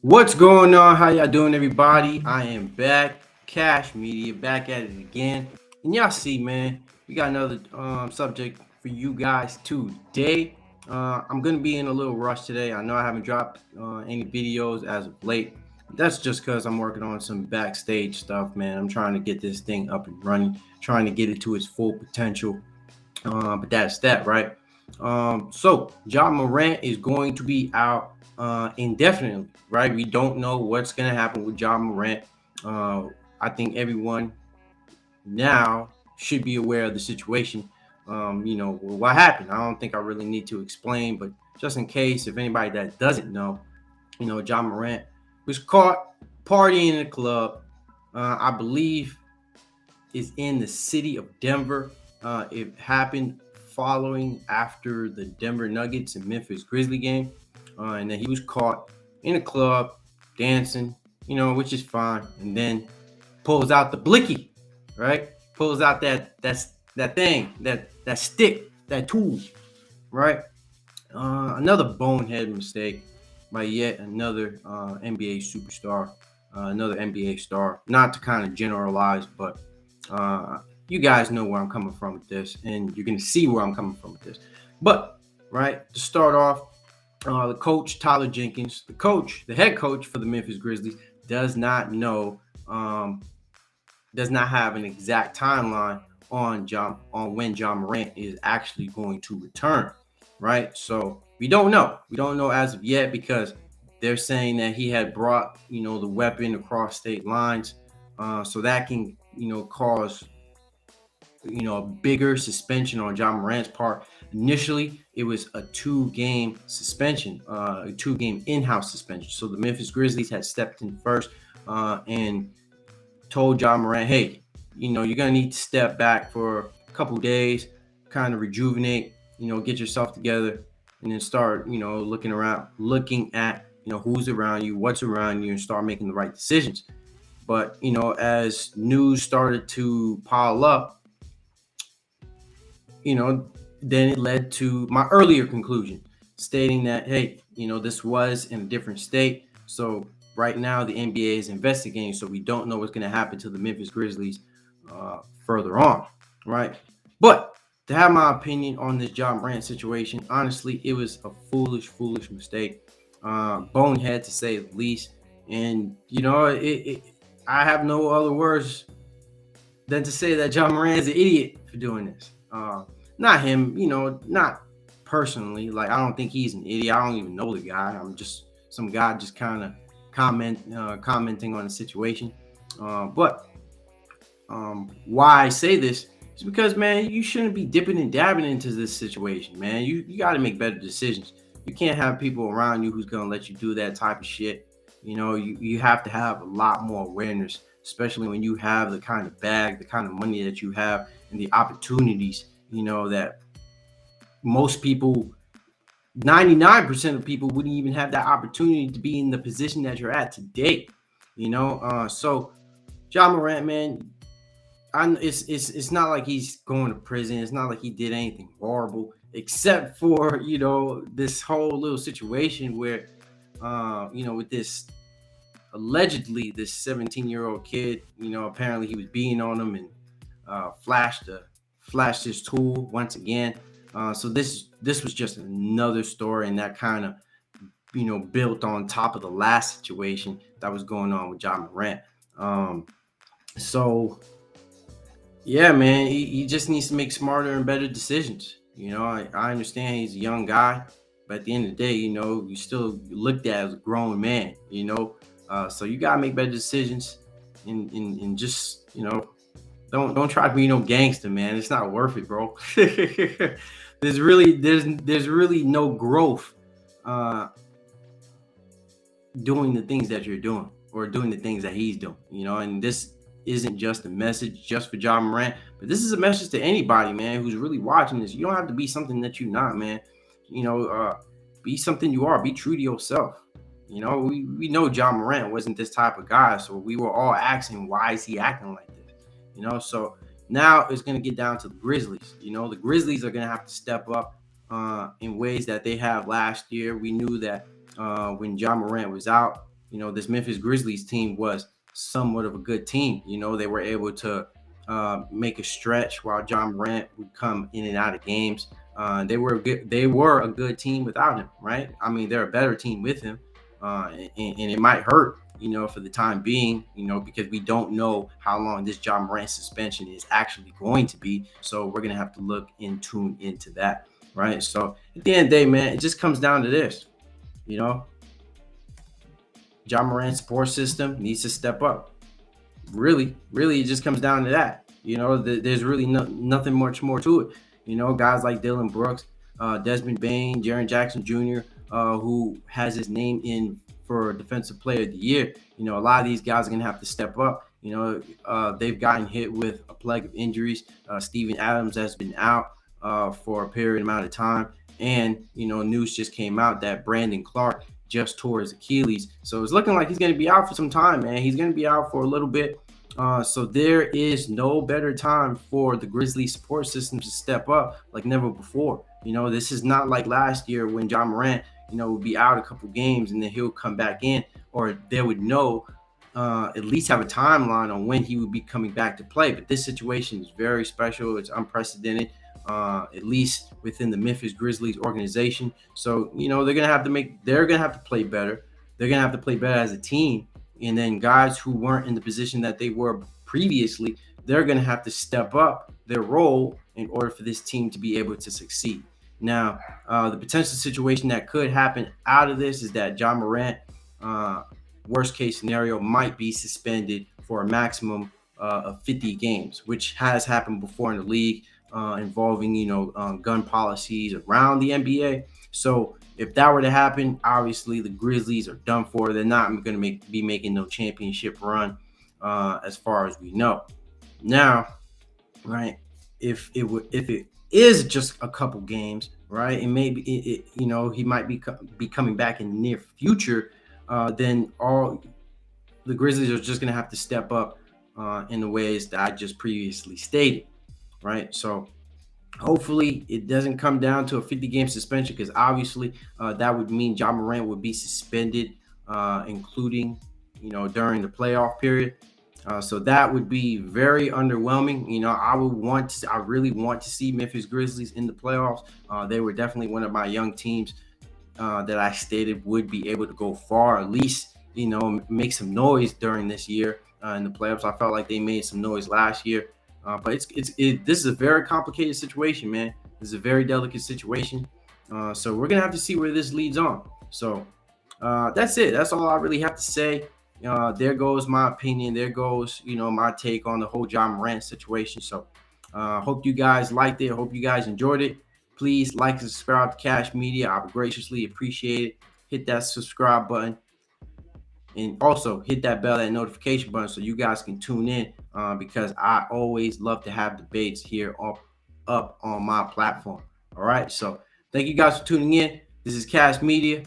What's going on? How y'all doing, everybody? I am back, Cash Media, back at it again. And y'all see, man, we got another subject for you guys today. I'm gonna be in a little rush today. I know I haven't dropped any videos as of late. That's just because I'm working on some backstage stuff, man. I'm trying to get this thing up and running, trying to get it to its full potential. But that's that, right? So John Morant is going to be out indefinitely, right? We don't know what's going to happen with John Morant. I think everyone now should be aware of the situation. What happened. I don't think I really need to explain, but just in case, if anybody that doesn't know, John Morant was caught partying in a club. I believe is in the city of Denver. It happened following after the Denver Nuggets and Memphis Grizzlies game. And then he was caught in a club dancing, which is fine. And then pulls out the blicky, right? Pulls out that thing, that stick, that tool, right? Another bonehead mistake by yet another NBA superstar, another NBA star. Not to kind of generalize, but you guys know where I'm coming from with this, and you're going to see where I'm coming from with this. But, right, to start off, the coach, Tyler Jenkins, the head coach for the Memphis Grizzlies, does not know, does not have an exact timeline on when John Morant is actually going to return, right? So we don't know. We don't know as of yet because they're saying that he had brought, the weapon across state lines. So that can, cause a bigger suspension on John Morant's part. Initially, it was a 2-game suspension, a 2-game in-house suspension. So the Memphis Grizzlies had stepped in first and told John Morant, hey, you're gonna need to step back for a couple days, kind of rejuvenate, get yourself together, and then start, looking at, who's around you, what's around you, and start making the right decisions. But as news started to pile up, then it led to my earlier conclusion stating that, hey, this was in a different state. So right now the NBA is investigating, so we don't know what's going to happen to the Memphis Grizzlies further on, right? But to have my opinion on this John Morant situation, honestly, it was a foolish mistake, bonehead to say the least. And I have no other words than to say that John Morant is an idiot for doing this. Not him, not personally. Like, I don't think he's an idiot. I don't even know the guy. I'm just some guy just kind of commenting on the situation. But why I say this is because, man, you shouldn't be dipping and dabbing into this situation, man. You got to make better decisions. You can't have people around you who's going to let you do that type of shit. You have to have a lot more awareness, especially when you have the kind of bag, the kind of money that you have, and the opportunities, that most people, 99% of people wouldn't even have that opportunity to be in the position that you're at today. So John Morant, man, it's not like he's going to prison. It's not like he did anything horrible, except for, this whole little situation where, with this allegedly this 17-year-old kid, apparently he was beating on him and flashed his tool once again. So this was just another story, and that kind of built on top of the last situation that was going on with John Morant. So yeah, man, he just needs to make smarter and better decisions. I understand he's a young guy, but at the end of the day, you still looked at as a grown man. So you gotta make better decisions, and just don't try to be no gangster, man. It's not worth it, bro. there's really no growth doing the things that you're doing or doing the things that he's doing. And this isn't just a message just for John Morant, but this is a message to anybody, man, who's really watching this. You don't have to be something that you're not, man. Be something you are. Be true to yourself. We know John Morant wasn't this type of guy, so we were all asking, why is he acting like this? So now it's going to get down to the Grizzlies. The Grizzlies are going to have to step up in ways that they have last year. We knew that when John Morant was out, this Memphis Grizzlies team was somewhat of a good team. They were able to make a stretch while John Morant would come in and out of games. They were a good team without him, right? I mean, they're a better team with him, and it might hurt, for the time being, because we don't know how long this John Morant suspension is actually going to be. So we're gonna have to look and tune into that, right? So at the end of the day, man, it just comes down to this, you know, John Morant's support system needs to step up. Really, it just comes down to that. There's really nothing much more to it. Guys like Dylan Brooks, Desmond Bain, Jaren Jackson Jr., who has his name in for Defensive Player of the Year. A lot of these guys are going to have to step up. They've gotten hit with a plague of injuries. Steven Adams has been out for a period amount of time. And, news just came out that Brandon Clark just tore his Achilles. So it's looking like he's going to be out for some time, man. He's going to be out for a little bit. So there is no better time for the Grizzlies support system to step up like never before. This is not like last year when John Morant, would be out a couple games and then he'll come back in, or they would know, at least have a timeline on when he would be coming back to play. But this situation is very special. It's unprecedented, at least within the Memphis Grizzlies organization. So, they're going to have to play better. They're going to have to play better as a team. And then guys who weren't in the position that they were previously, they're going to have to step up their role in order for this team to be able to succeed. Now, the potential situation that could happen out of this is that John Morant, worst case scenario, might be suspended for a maximum of 50 games, which has happened before in the league, involving, gun policies around the NBA. So if that were to happen, obviously the Grizzlies are done for. They're not going to be making no championship run, as far as we know. Now, right, if it is just a couple games, right, and maybe he might be coming back in the near future, then all the Grizzlies are just going to have to step up in the ways that I just previously stated, right? So hopefully it doesn't come down to a 50-game suspension, because obviously that would mean John Morant would be suspended, including during the playoff period. So that would be very underwhelming. I really want to see Memphis Grizzlies in the playoffs. They were definitely one of my young teams that I stated would be able to go far, at least make some noise during this year in the playoffs. I felt like they made some noise last year. But this is a very complicated situation, man. This is a very delicate situation. So we're gonna have to see where this leads on. So that's it. That's all I really have to say. There goes my opinion. There goes my take on the whole John Morant situation. So hope you guys liked it. Hope you guys enjoyed it. Please like and subscribe to Cash Media. I would graciously appreciate it. Hit that subscribe button. And also hit that bell, that notification button, so you guys can tune in, because I always love to have debates here up on my platform. All right. So thank you guys for tuning in. This is Cash Media,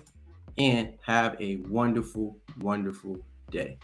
and have a wonderful, wonderful day.